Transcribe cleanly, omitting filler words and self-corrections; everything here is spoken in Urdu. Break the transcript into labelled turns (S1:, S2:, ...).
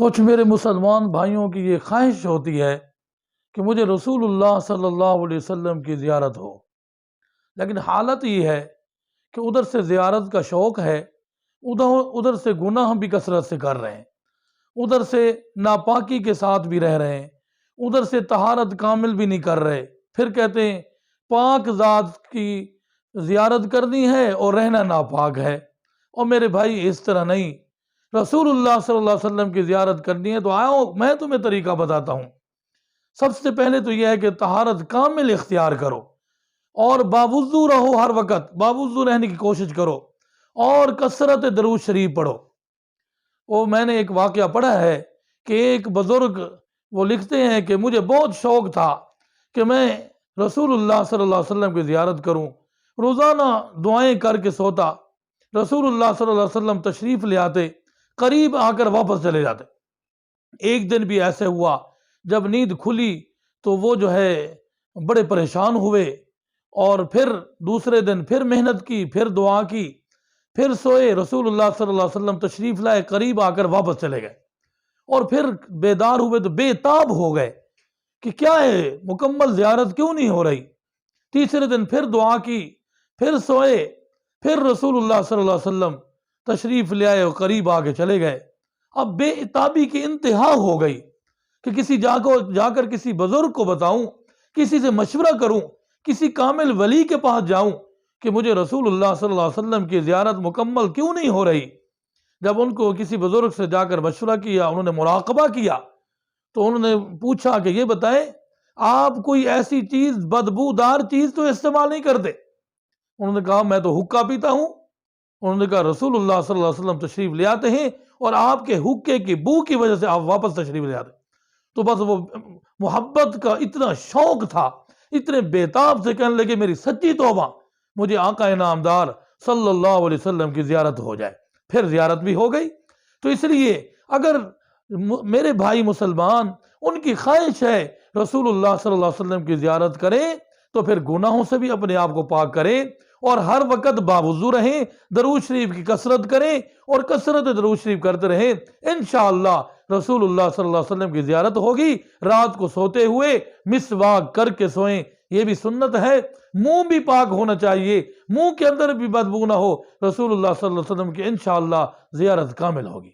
S1: کچھ میرے مسلمان بھائیوں کی یہ خواہش ہوتی ہے کہ مجھے رسول اللہ صلی اللہ علیہ وسلم کی زیارت ہو، لیکن حالت یہ ہے کہ ادھر سے زیارت کا شوق ہے، ادھر سے گناہ بھی کثرت سے کر رہے ہیں، ادھر سے ناپاکی کے ساتھ بھی رہ رہے ہیں، ادھر سے طہارت کامل بھی نہیں کر رہے، پھر کہتے ہیں پاک ذات کی زیارت کرنی ہے اور رہنا ناپاک ہے۔ اور میرے بھائی اس طرح نہیں، رسول اللہ صلی اللہ علیہ وسلم کی زیارت کرنی ہے تو آؤ میں تمہیں طریقہ بتاتا ہوں۔ سب سے پہلے تو یہ ہے کہ طہارت کامل اختیار کرو اور باوضو رہو، ہر وقت باوضو رہنے کی کوشش کرو اور کثرت درود شریف پڑھو۔ وہ میں نے ایک واقعہ پڑھا ہے کہ ایک بزرگ وہ لکھتے ہیں کہ مجھے بہت شوق تھا کہ میں رسول اللہ صلی اللہ علیہ وسلم کی زیارت کروں، روزانہ دعائیں کر کے سوتا، رسول اللہ صلی اللہ علیہ وسلم تشریف لے آتے، قریب آ کر واپس چلے جاتے۔ ایک دن بھی ایسے ہوا جب نیند کھلی تو وہ جو ہے بڑے پریشان ہوئے، اور پھر دوسرے دن پھر محنت کی، پھر دعا کی، پھر سوئے، رسول اللہ صلی اللہ علیہ وسلم تشریف لائے، قریب آ کر واپس چلے گئے، اور پھر بیدار ہوئے تو بے تاب ہو گئے کہ کیا ہے، مکمل زیارت کیوں نہیں ہو رہی۔ تیسرے دن پھر دعا کی، پھر سوئے، پھر رسول اللہ صلی اللہ علیہ وسلم تشریف لے آئے اور قریب آگے چلے گئے۔ اب بے اتابی کی انتہا ہو گئی کہ کسی جا کر کسی بزرگ کو بتاؤں، کسی سے مشورہ کروں، کسی کامل ولی کے پاس جاؤں کہ مجھے رسول اللہ صلی اللہ علیہ وسلم کی زیارت مکمل کیوں نہیں ہو رہی۔ جب ان کو کسی بزرگ سے جا کر مشورہ کیا، انہوں نے مراقبہ کیا، تو انہوں نے پوچھا کہ یہ بتائیں آپ کوئی ایسی چیز، بدبودار چیز تو استعمال نہیں کرتے؟ انہوں نے کہا میں تو حقہ پیتا ہوں۔ انہوں نے کہا رسول اللہ صلی اللہ علیہ وسلم تشریف لے آتے ہیں اور آپ کے حقے کی بو کی وجہ سے آپ واپس تشریف لے آتے۔ تو بس وہ محبت کا اتنا شوق تھا، اتنے بیتاب سے کہنے لگے میری سچی توبہ، مجھے آقا انعامدار صلی اللہ علیہ وسلم کی زیارت ہو جائے۔ پھر زیارت بھی ہو گئی۔ تو اس لیے اگر میرے بھائی مسلمان ان کی خواہش ہے رسول اللہ صلی اللہ علیہ وسلم کی زیارت کریں تو پھر گناہوں سے بھی اپنے آپ کو پاک کریں اور ہر وقت باوضو رہیں، درود شریف کی کثرت کریں اور کثرت درود شریف کرتے رہیں، انشاءاللہ رسول اللہ صلی اللہ علیہ وسلم کی زیارت ہوگی۔ رات کو سوتے ہوئے مسواک کر کے سوئیں، یہ بھی سنت ہے۔ منہ بھی پاک ہونا چاہیے، منہ کے اندر بھی بدبو نہ ہو، رسول اللہ صلی اللہ علیہ وسلم کی انشاءاللہ زیارت کامل ہوگی۔